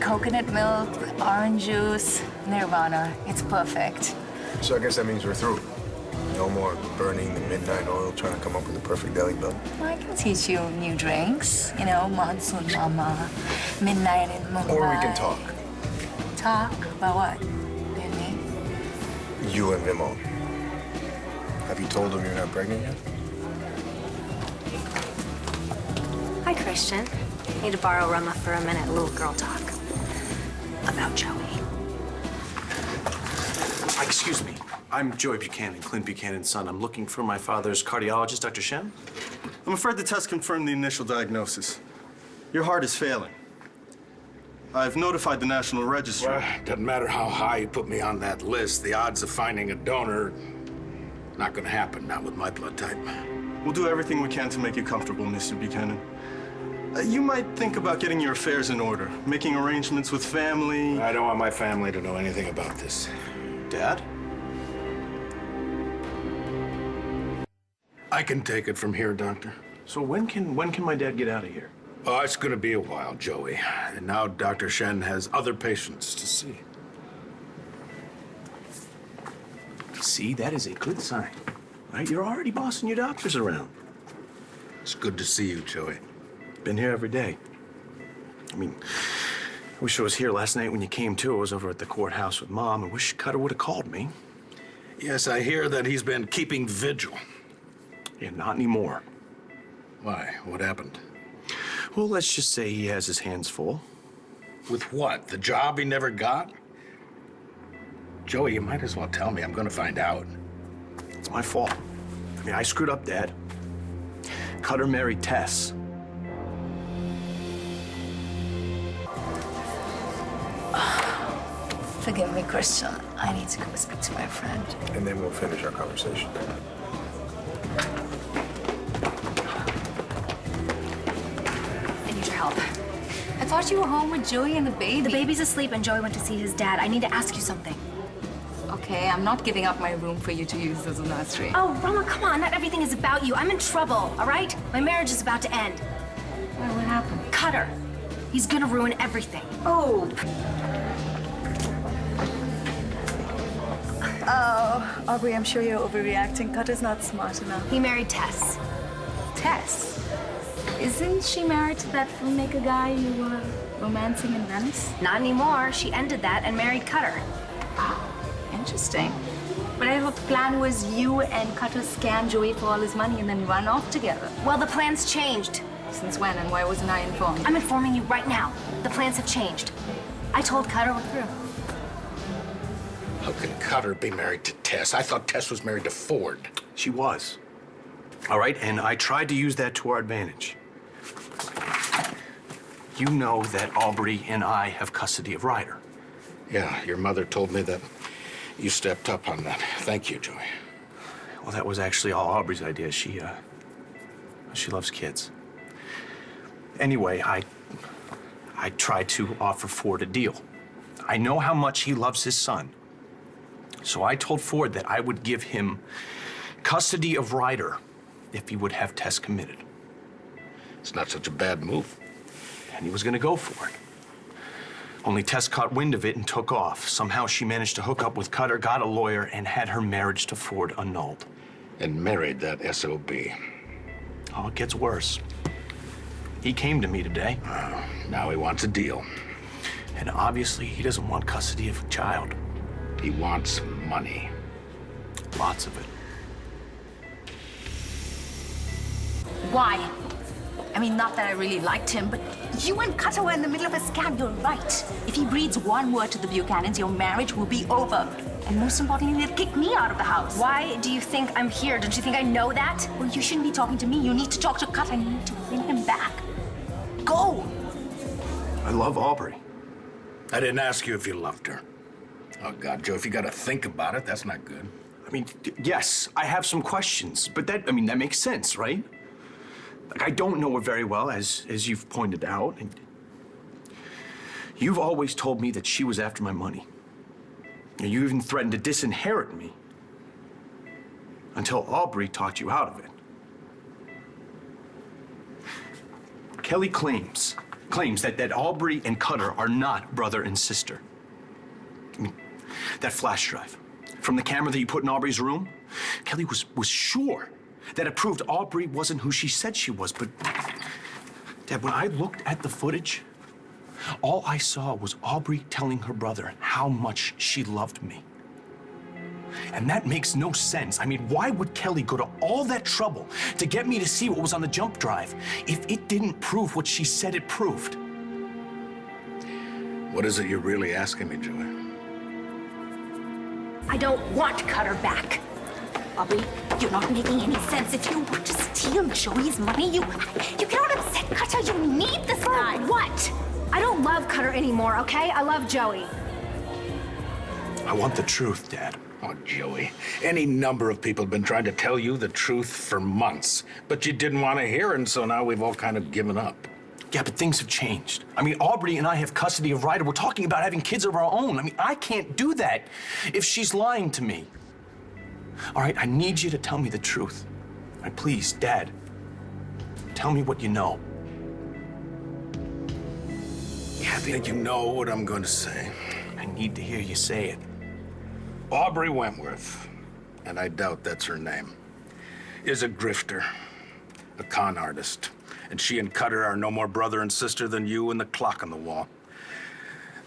coconut milk, orange juice, nirvana. It's perfect. So I guess that means we're through. No more burning the midnight oil trying to come up with the perfect deli bill. Well, I can teach you new drinks. You know, Monsoon Mama, Midnight in Mumbai. Or we can talk. Talk? About what? You and me? You and Vimo. Have you told him you're not pregnant yet? Hi, Christian. Need to borrow Rama for a minute. Little girl talk. About Joey. Excuse me. I'm Joey Buchanan, Clint Buchanan's son. I'm looking for my father's cardiologist, Dr. Shen. I'm afraid the test confirmed the initial diagnosis. Your heart is failing. I've notified the National Registry. Well, doesn't matter how high you put me on that list, the odds of finding a donor, not gonna happen, not with my blood type. We'll do everything we can to make you comfortable, Mr. Buchanan. You might think about getting your affairs in order, making arrangements with family. I don't want my family to know anything about this. Dad? I can take it from here, Doctor. So when can my dad get out of here? Oh, it's gonna be a while, Joey. And now Dr. Shen has other patients to see. See, that is a good sign. Right? You're already bossing your doctors around. It's good to see you, Joey. Been here every day. I mean, I wish I was here last night when you came to. I was over at the courthouse with Mom. I wish Cutter would have called me. Yes, I hear that he's been keeping vigil. Yeah, not anymore. Why? What happened? Well, let's just say he has his hands full. With what? The job he never got? Joey, you might as well tell me. I'm gonna find out. It's my fault. I mean, I screwed up, Dad. Cutter married Tess. Forgive me, Christian. I need to go speak to my friend. And then we'll finish our conversation. I need your help. I thought you were home with Joey and the baby. The baby's asleep and Joey went to see his dad. I need to ask you something. Okay, I'm not giving up my room for you to use as a nursery. Oh, Rama, come on. Not everything is about you. I'm in trouble, all right? My marriage is about to end. Why, what happened? Cutter. He's gonna ruin everything. Oh, Aubrey, I'm sure you're overreacting. Cutter's not smart enough. He married Tess. Tess? Isn't she married to that filmmaker guy you were romancing in Venice? Not anymore. She ended that and married Cutter. Interesting. But I thought the plan was you and Cutter scam Joey for all his money and then run off together. Well, the plans changed. Since when and why wasn't I informed? I'm informing you right now. The plans have changed. I told Cutter we're through. How can Cutter be married to Tess? I thought Tess was married to Ford. She was. All right, and I tried to use that to our advantage. You know that Aubrey and I have custody of Ryder. Yeah, your mother told me that you stepped up on that. Thank you, Joey. Well, that was actually all Aubrey's idea. She loves kids. Anyway, I tried to offer Ford a deal. I know how much he loves his son. So I told Ford that I would give him custody of Ryder if he would have Tess committed. It's not such a bad move. And he was gonna go for it. Only Tess caught wind of it and took off. Somehow she managed to hook up with Cutter, got a lawyer, and had her marriage to Ford annulled. And married that SOB. Oh, it gets worse. He came to me today. Now he wants a deal. And obviously he doesn't want custody of a child. He wants money. Lots of it. Why? I mean, not that I really liked him, but you and Cutter were in the middle of a scam. You're right. If he breathes one word to the Buchanans, your marriage will be over. And most importantly, they'll kick me out of the house. Why do you think I'm here? Don't you think I know that? Well, you shouldn't be talking to me. You need to talk to Cutter and you need to bring him back. Go! I love Aubrey. I didn't ask you if you loved her. Oh, God, Joe, if you gotta think about it, that's not good. I mean, yes, I have some questions, but that makes sense, right? Like, I don't know her very well, as you've pointed out. And you've always told me that she was after my money. And you even threatened to disinherit me until Aubrey talked you out of it. Kelly claims claims that Aubrey and Cutter are not brother and sister. I mean, that flash drive from the camera that you put in Aubrey's room, Kelly was sure that it proved Aubrey wasn't who she said she was. But, Dad, when I looked at the footage, all I saw was Aubrey telling her brother how much she loved me. And that makes no sense. I mean, why would Kelly go to all that trouble to get me to see what was on the jump drive if it didn't prove what she said it proved? What is it you're really asking me, Joey? I don't want Cutter back. Aubrey, you're not making any sense. If you want to steal Joey's money, you cannot upset Cutter. You need this guy. What? I don't love Cutter anymore, okay? I love Joey. I want the truth, Dad. Oh, Joey, any number of people have been trying to tell you the truth for months, but you didn't want to hear it, and so now we've all kind of given up. Yeah, but things have changed. I mean, Aubrey and I have custody of Ryder. We're talking about having kids of our own. I mean, I can't do that if she's lying to me. All right, I need you to tell me the truth. All right, please, Dad, tell me what you know. I think you know what I'm going to say. I need to hear you say it. Aubrey Wentworth, and I doubt that's her name, is a grifter, a con artist. And she and Cutter are no more brother and sister than you and the clock on the wall.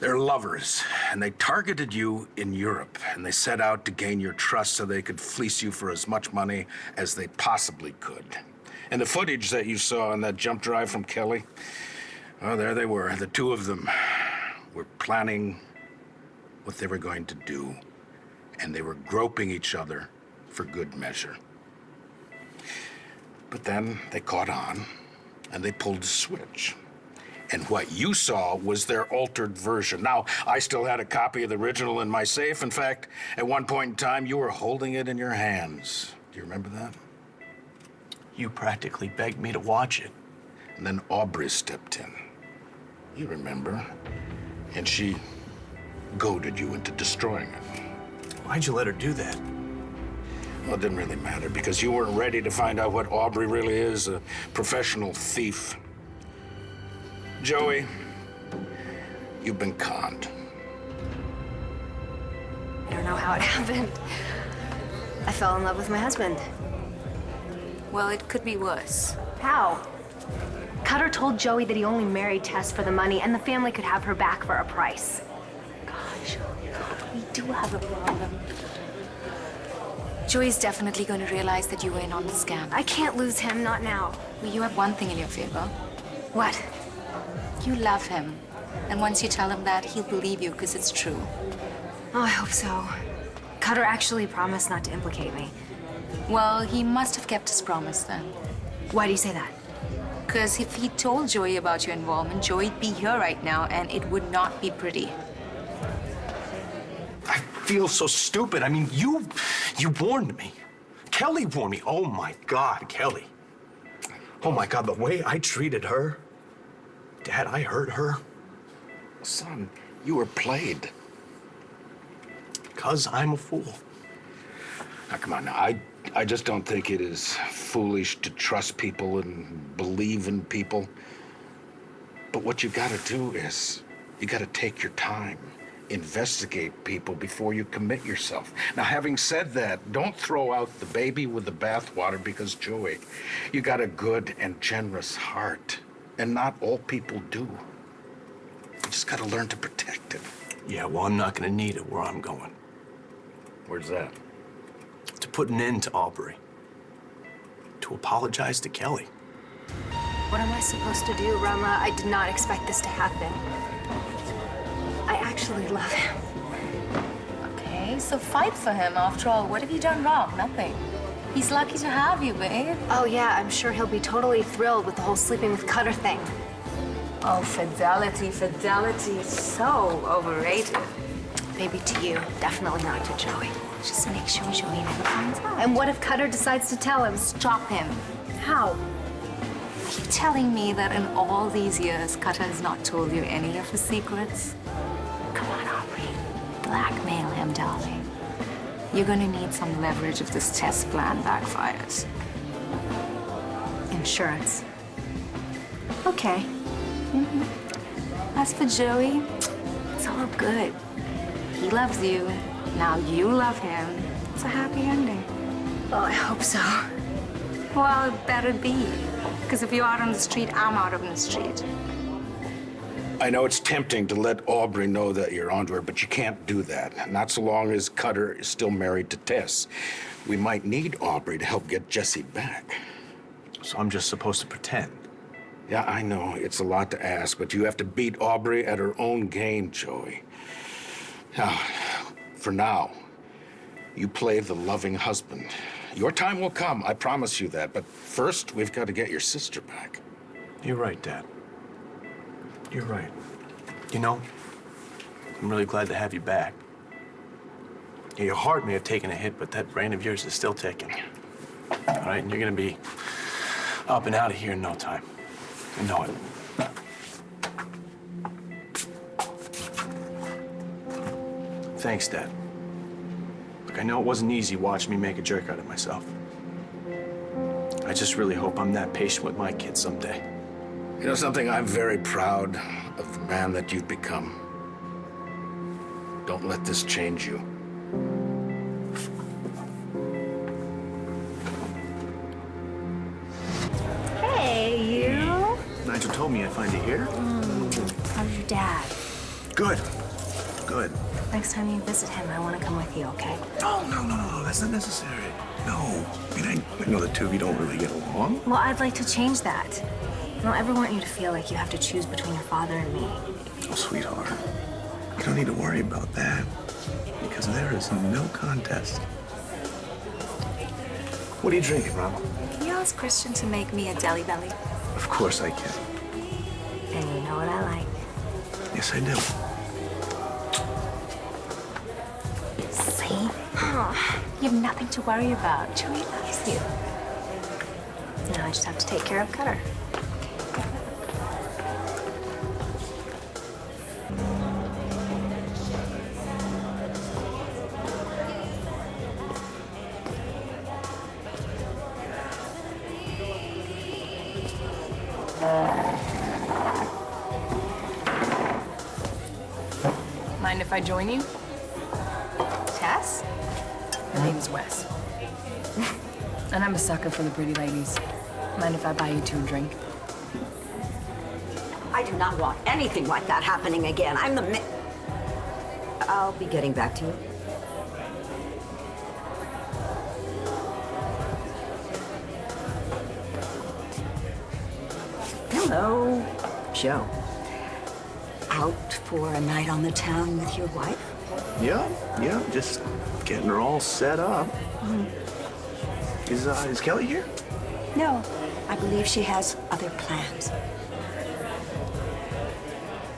They're lovers, and they targeted you in Europe, and they set out to gain your trust so they could fleece you for as much money as they possibly could. And the footage that you saw on that jump drive from Kelly, well, there they were. The two of them were planning what they were going to do, and they were groping each other for good measure. But then they caught on, and they pulled a switch. And what you saw was their altered version. Now, I still had a copy of the original in my safe. In fact, at one point in time, you were holding it in your hands. Do you remember that? You practically begged me to watch it. And then Aubrey stepped in. You remember. And she goaded you into destroying it. Why'd you let her do that? Well, it didn't really matter because you weren't ready to find out what Aubrey really is, a professional thief. Joey, you've been conned. I don't know how it happened. I fell in love with my husband. Well, it could be worse. How? Cutter told Joey that he only married Tess for the money and the family could have her back for a price. Gosh, we do have a problem. Joey's definitely going to realize that you were in on the scam. I can't lose him, not now. Well, you have one thing in your favor. What? You love him. And once you tell him that, he'll believe you because it's true. Oh, I hope so. Cutter actually promised not to implicate me. Well, he must have kept his promise then. Why do you say that? Because if he told Joey about your involvement, Joey'd be here right now, and it would not be pretty. I feel so stupid. I mean, you warned me. Kelly warned me. Oh, my God, Kelly. Oh, my God, the way I treated her. Dad, I hurt her. Son, you were played. Because I'm a fool. Now, come on, now, I just don't think it is foolish to trust people and believe in people. But what you gotta do is, you gotta take your time, investigate people before you commit yourself. Now, having said that, don't throw out the baby with the bathwater because, Joey, you got a good and generous heart, and not all people do. You just gotta learn to protect it. Yeah, well, I'm not going to need it where I'm going. Where's that? To put an end to Aubrey. To apologize to Kelly. What am I supposed to do, Rama? I did not expect this to happen. I actually love him. Okay, so fight for him. After all, what have you done wrong? Nothing. He's lucky to have you, babe. Oh, yeah, I'm sure he'll be totally thrilled with the whole sleeping with Cutter thing. Oh, fidelity. So overrated. Maybe to you, definitely not to Joey. Just make sure Joey never finds out. And what if Cutter decides to tell him? Stop him. How? Are you telling me that in all these years, Cutter has not told you any of his secrets? Come on, Aubrey. Blackmail him, darling. You're gonna need some leverage if this test plan backfires. Insurance. Okay. As for Joey, it's all good. He loves you. Now you love him. It's a happy ending. Well, I hope so. Well, it better be. Because if you're out on the street, I'm out on the street. I know it's tempting to let Aubrey know that you're onto her, but you can't do that. Not so long as Cutter is still married to Tess. We might need Aubrey to help get Jesse back. So I'm just supposed to pretend. Yeah, I know it's a lot to ask, but you have to beat Aubrey at her own game, Joey. Now, for now, you play the loving husband. Your time will come, I promise you that. But first, we've got to get your sister back. You're right, Dad. You're right. You know, I'm really glad to have you back. Yeah, your heart may have taken a hit, but that brain of yours is still ticking. All right, and you're gonna be up and out of here in no time. I know it. Thanks, Dad. Look, I know it wasn't easy watching me make a jerk out of myself. I just really hope I'm that patient with my kids someday. You know something? I'm very proud of the man that you've become. Don't let this change you. Hey, you. Nigel told me I'd find you here. How's your dad? Good. Good. Next time you visit him, I want to come with you, okay? Oh, no. That's not necessary. No. I mean, I know the two of you don't really get along. Well, I'd like to change that. I don't ever want you to feel like you have to choose between your father and me. Oh, sweetheart. You don't need to worry about that. Because there is no contest. What are you drinking, Ronald? Can you ask Christian to make me a deli belly? Of course I can. And you know what I like. Yes, I do. See? Oh, you have nothing to worry about. Joey loves you. Now I just have to take care of Cutter. Mind if I join you? Tess? My name's Wes. And I'm a sucker for the pretty ladies. Mind if I buy you two a drink? I do not want anything like that happening again. I'll be getting back to you. Hello, Joe. Out for a night on the town with your wife? Yeah, just getting her all set up. Is Kelly here? No, I believe she has other plans.